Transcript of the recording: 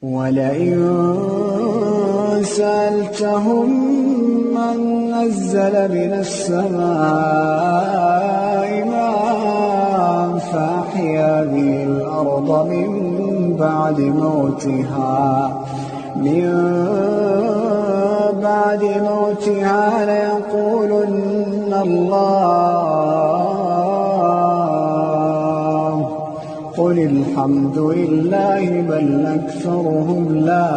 وَلَئِن سَأَلْتَهُم مَّن نَّزَّلَ مِنَ السَّمَاءِ مَاءً فَأَحْيَا بِهِ الْأَرْضَ مِن بَعْدِ مَوْتِهَا لَيَقُولُنَّ اللَّهُ ۚ قُلِ الْحَمْدُ لِلَّهِ بَلْ أَكْثَرُهُمْ لَا